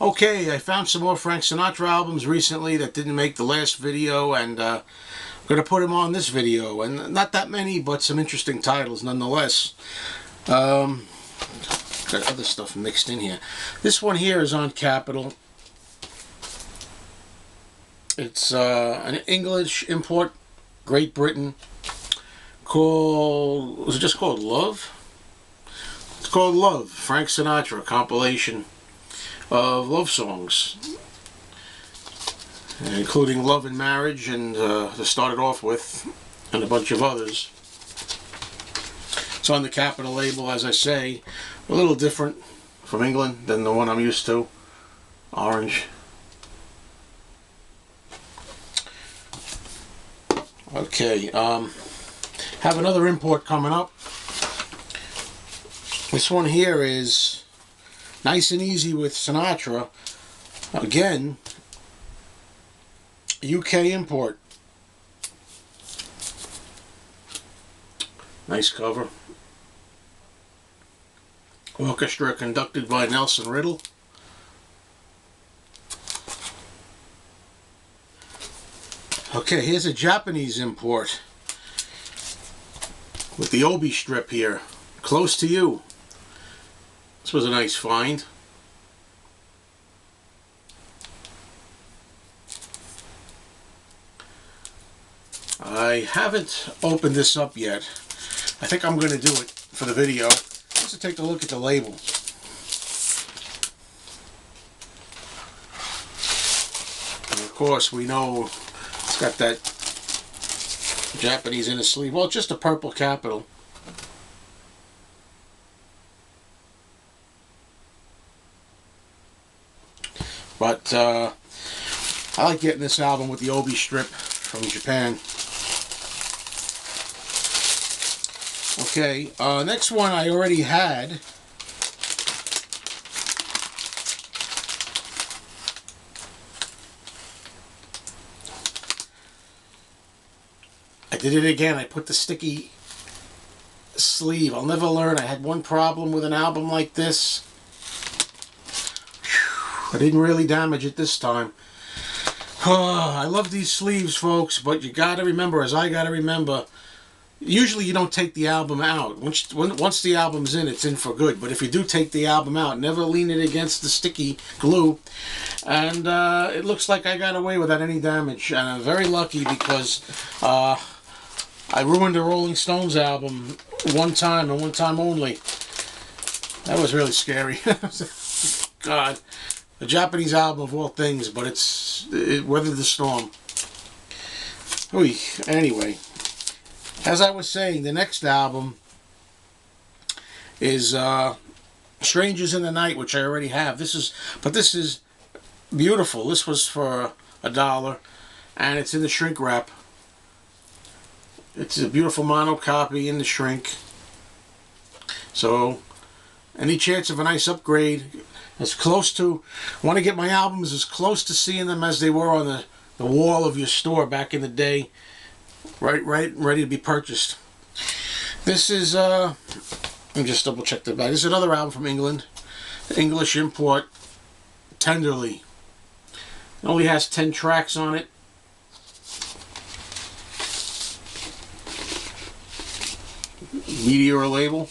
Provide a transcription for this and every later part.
Okay, I found some more Frank Sinatra albums recently that didn't make the last video, and I'm going to put them on this video. And not that many, but some interesting titles nonetheless. Got other stuff mixed in here. This one here is on Capitol. It's an English import, Great Britain, was it just called Love? It's called Love, Frank Sinatra, a compilation of love songs, including Love and Marriage, and to start it off with, and a bunch of others. It's on the Capitol label, as I say, a little different from England than the one I'm used to. Orange. Okay, have another import coming up. This one here is Nice and Easy with Sinatra. Again, UK import. Nice cover. Orchestra conducted by Nelson Riddle. Okay, here's a Japanese import with the Obi strip here. Close to You. This was a nice find. I haven't opened this up yet. I think I'm going to do it for the video, just to take a look at the label. And of course, we know it's got that Japanese in the sleeve. Well, it's just a purple Capitol. But I like getting this album with the Obi strip from Japan. Okay, next one I already had. I did it again. I put the sticky sleeve. I'll never learn. I had one problem with an album like this. I didn't really damage it this time. I love these sleeves, folks, but you gotta remember, as I gotta remember, usually you don't take the album out. Once the album's in, it's in for good. But if you do take the album out, never lean it against the sticky glue. And it looks like I got away without any damage. And I'm very lucky because I ruined a Rolling Stones album one time and one time only. That was really scary. God. A Japanese album of all things, but it weathered the storm. Oy. Anyway, as I was saying, the next album is Strangers in the Night, which I already have. This is beautiful. This was for $1, and it's in the shrink wrap. It's a beautiful mono copy in the shrink. So, any chance of a nice upgrade? As close to, I want to get my albums as close to seeing them as they were on the wall of your store back in the day. Right, ready to be purchased. This is, let me just double check the back. This is another album from England. English import, Tenderly. It only has 10 tracks on it. Meteor label.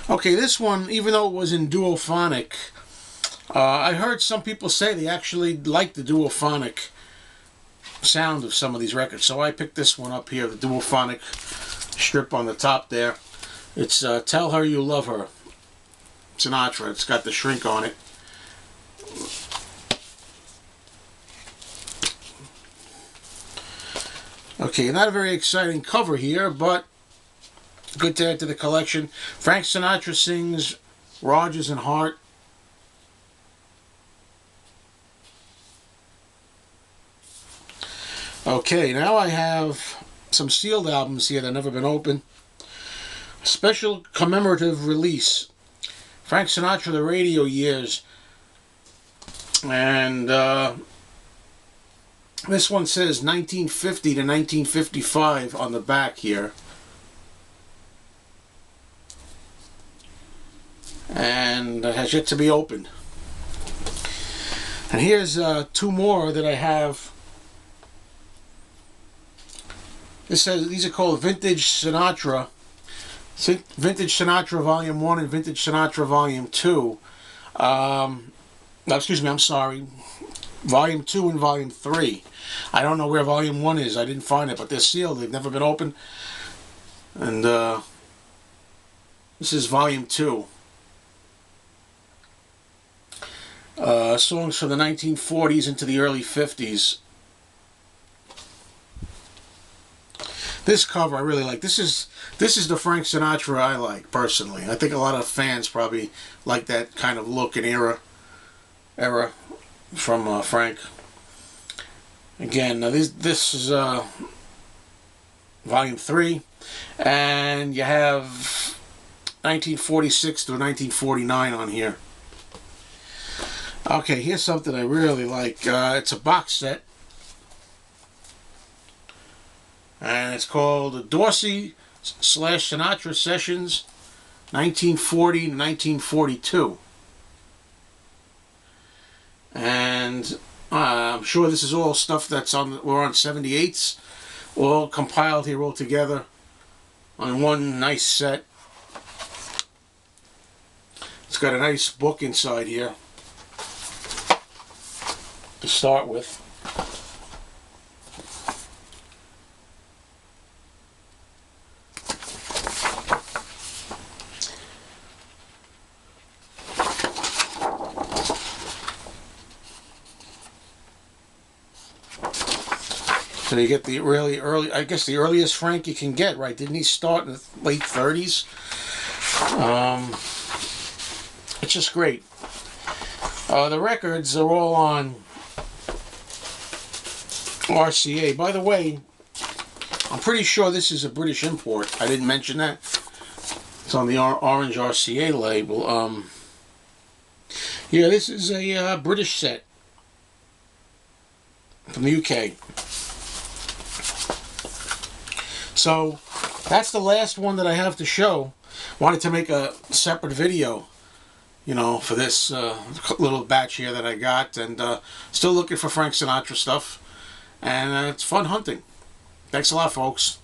Okay, this one, even though it was in duophonic, I heard some people say they actually like the duophonic sound of some of these records. So I picked this one up here, the duophonic strip on the top there. It's Tell Her You Love Her, Sinatra. It's got the shrink on it. Okay, not a very exciting cover here, but good to add to the collection. Frank Sinatra sings Rodgers and Hart. Okay, now I have some sealed albums here that have never been opened. Special commemorative release. Frank Sinatra, The Radio Years. And this one says 1950 to 1955 on the back here. and has yet to be opened. And here's two more that I have. This says these are called Vintage Sinatra. Vintage Sinatra Volume 1 and Vintage Sinatra Volume 2. No, excuse me, I'm sorry. Volume 2 and Volume 3. I don't know where Volume 1 is. I didn't find it, but they're sealed. They've never been opened. And this is Volume 2. Songs from the 1940s into the early 50s. This cover I really like. This is the Frank Sinatra I like personally. I think a lot of fans probably like that kind of look and era from Frank. Again, this is Volume 3, and you have 1946 through 1949 on here. Okay, here's something I really like. It's a box set. And it's called Dorsey / Sinatra Sessions 1940 to 1942. And I'm sure this is all stuff that's we're on 78s, all compiled here all together on one nice set. It's got a nice book inside here to start with. So you get the really early, I guess the earliest Frank you can get, right? Didn't he start in the late 30s? It's just great. The records are all on RCA. By the way, I'm pretty sure this is a British import. I didn't mention that. It's on the orange RCA label. Yeah, this is a British set from the UK. So that's the last one that I have to show. Wanted to make a separate video, you know, for this little batch here that I got, and still looking for Frank Sinatra stuff, and it's fun hunting. Thanks a lot, folks.